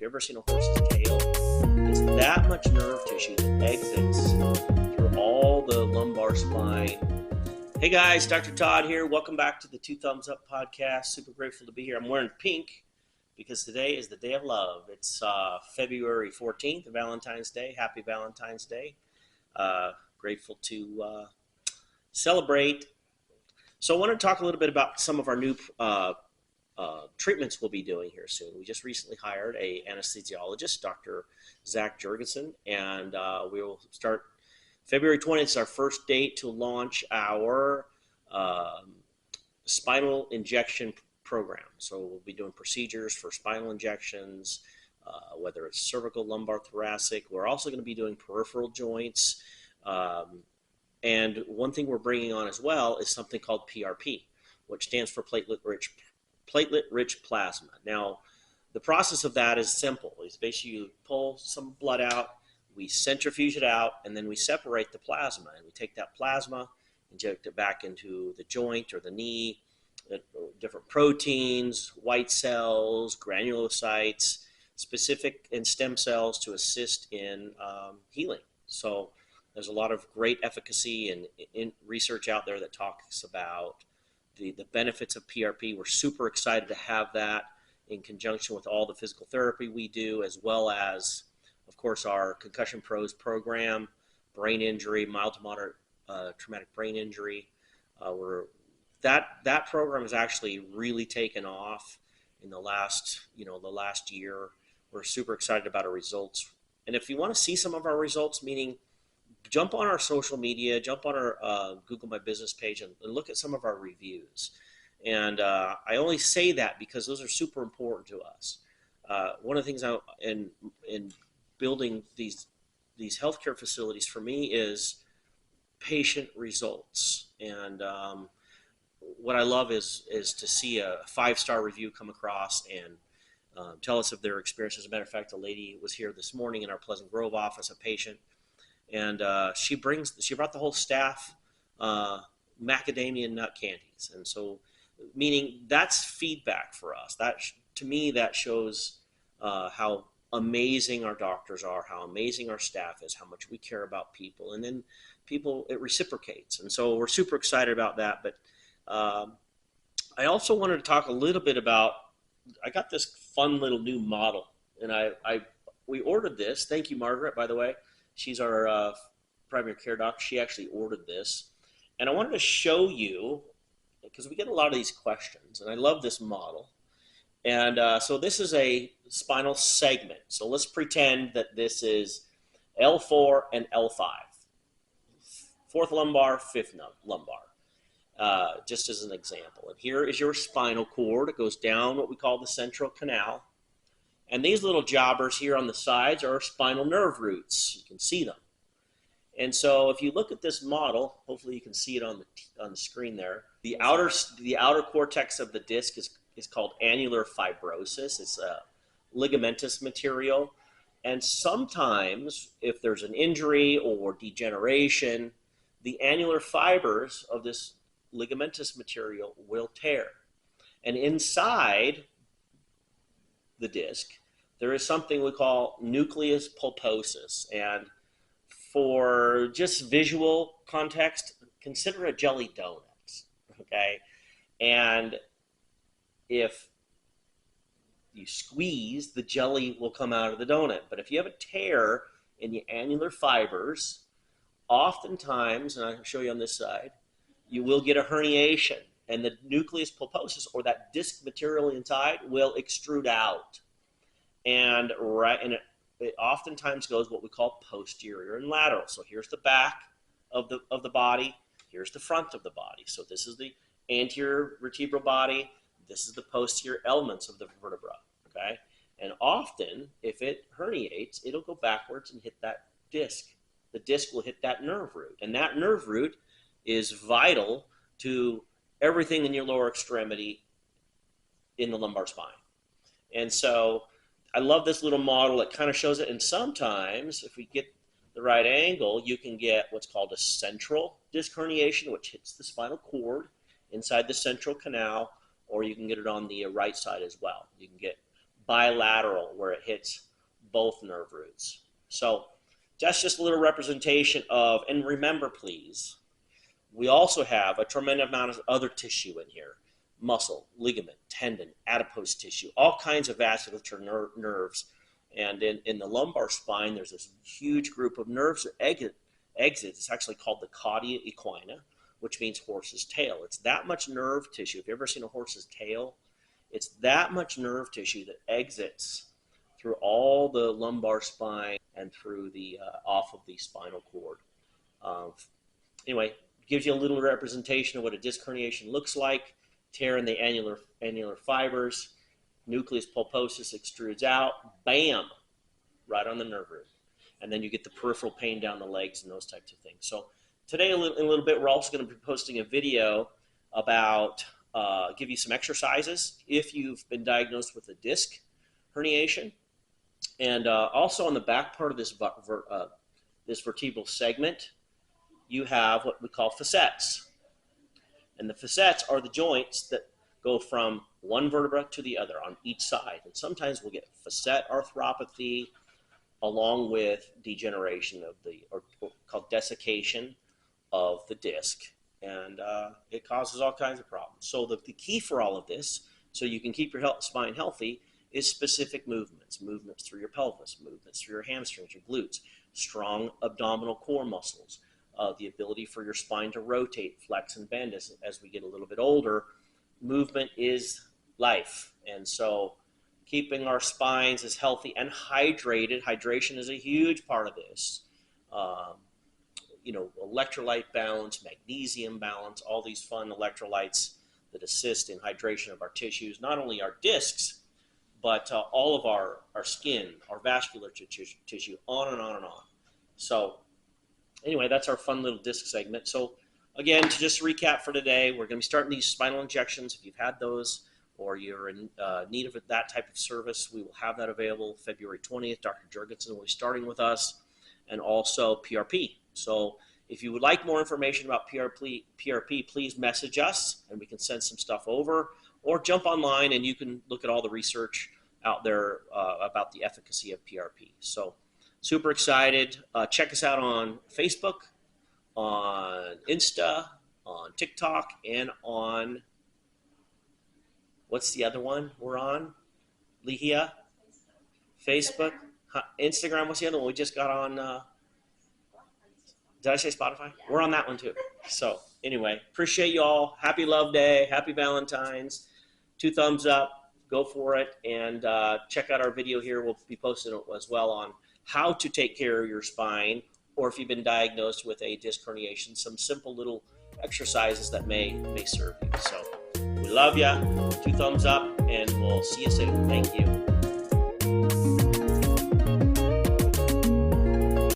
you ever seen a horse's tail? It's that much nerve tissue that exits through all the lumbar spine. Hey guys, Dr. Todd here. Welcome back to the Two Thumbs Up podcast. Super grateful to be here. I'm wearing pink because today is the day of love. It's February 14th, Valentine's Day. Happy Valentine's Day. Grateful to celebrate. So I want to talk a little bit about some of our new treatments we'll be doing here soon. We just recently hired an anesthesiologist, Dr. Zach Jurgensen, and we will start February 20th is our first date to launch our spinal injection program. So we'll be doing procedures for spinal injections, whether it's cervical, lumbar, thoracic. We're also going to be doing peripheral joints. And one thing we're bringing on as well is something called PRP, which stands for platelet-rich plasma. Now, the process of that is simple. It's basically you pull some blood out, we centrifuge it out, and then we separate the plasma. And we take that plasma, inject it back into the joint or the knee, different proteins, white cells, granulocytes, specific and stem cells to assist in healing. So there's a lot of great efficacy and in research out there that talks about the benefits of PRP. We're super excited to have that in conjunction with all the physical therapy we do, as well as, of course, our Concussion Pros program, brain injury, mild to moderate traumatic brain injury. That program has actually really taken off in the last year. We're super excited about our results. And if you want to see some of our results, meaning jump on our social media, jump on our Google My Business page and look at some of our reviews. And I only say that because those are super important to us. One of the things in building these healthcare facilities for me is patient results. And what I love is to see a 5-star review come across and tell us of their experience. As a matter of fact, a lady was here this morning in our Pleasant Grove office, a patient, and she brought the whole staff macadamia nut candies. And so, meaning that's feedback for us. That, to me, that shows how amazing our doctors are, how amazing our staff is, how much we care about people, and then it reciprocates. And so we're super excited about that. But I also wanted to talk a little bit about, I got this fun little new model, and we ordered this. Thank you, Margaret, by the way. She's our primary care doc. She actually ordered this. And I wanted to show you, because we get a lot of these questions, and I love this model. And so this is a spinal segment. So let's pretend that this is L4 and L5. 4th lumbar, 5th lumbar, just as an example. And here is your spinal cord. It goes down what we call the central canal. And these little jobbers here on the sides are spinal nerve roots. You can see them. And so if you look at this model, hopefully you can see it on the screen there. The outer cortex of the disc is called annular fibrosis. It's a ligamentous material. And sometimes if there's an injury or degeneration, the annular fibers of this ligamentous material will tear. And inside the disc, there is something we call nucleus pulposus. And for just visual context, consider a jelly donut, okay? And if you squeeze, the jelly will come out of the donut. But if you have a tear in the annular fibers, oftentimes, and I'll show you on this side, you will get a herniation. And the nucleus pulposus, or that disc material inside, will extrude out. And it oftentimes goes what we call posterior and lateral. So here's the back of the body. Here's the front of the body. So this is the anterior vertebral body. This is the posterior elements of the vertebra. Okay. And often, if it herniates, it'll go backwards and hit that disc. The disc will hit that nerve root. And that nerve root is vital to everything in your lower extremity in the lumbar spine. And so I love this little model. It kind of shows it. And sometimes if we get the right angle, you can get what's called a central disc herniation, which hits the spinal cord inside the central canal, or you can get it on the right side as well. You can get bilateral, where it hits both nerve roots. So that's just a little representation of, and remember please, we also have a tremendous amount of other tissue in here. Muscle, ligament, tendon, adipose tissue, all kinds of vasculature nerves. And in the lumbar spine, there's this huge group of nerves that exit. It's actually called the cauda equina, which means horse's tail. It's that much nerve tissue. If you've ever seen a horse's tail, it's that much nerve tissue that exits through all the lumbar spine and through the off of the spinal cord. Anyway, gives you a little representation of what a disc herniation looks like. Tear in the annular fibers, nucleus pulposus extrudes out, bam, right on the nerve root. And then you get the peripheral pain down the legs and those types of things. So today, in a little bit, we're also going to be posting a video about, give you some exercises if you've been diagnosed with a disc herniation. And also on the back part of this vertebral segment, you have what we call facets. And the facets are the joints that go from one vertebra to the other on each side. And sometimes we'll get facet arthropathy along with degeneration of or called desiccation of the disc. And it causes all kinds of problems. So the key for all of this, so you can keep your spine healthy, is specific movements. Movements through your pelvis, movements through your hamstrings, your glutes, strong abdominal core muscles. The ability for your spine to rotate, flex, and bend as we get a little bit older. Movement is life. And so keeping our spines as healthy and hydrated, hydration is a huge part of this. Electrolyte balance, magnesium balance, all these fun electrolytes that assist in hydration of our tissues, not only our discs, but all of our skin, our vascular tissue, on and on and on. So anyway, that's our fun little disc segment. So again, to just recap for today, we're going to be starting these spinal injections. If you've had those or you're in need of that type of service, we will have that available February 20th. Dr. Jurgensen will be starting with us, and also PRP. So if you would like more information about PRP, please message us and we can send some stuff over, or jump online and you can look at all the research out there about the efficacy of PRP. So super excited. Check us out on Facebook, on Insta, on TikTok, and on, what's the other one we're on? Lihia? Facebook? Instagram, what's the other one? We just got on, did I say Spotify? We're on that one too. So anyway, appreciate you all. Happy Love Day. Happy Valentine's. 2 thumbs up. Go for it. And check out our video here. We'll be posting it as well on how to take care of your spine, or if you've been diagnosed with a disc herniation, some simple little exercises that may serve you. So we love you. 2 thumbs up, and we'll see you soon. Thank you.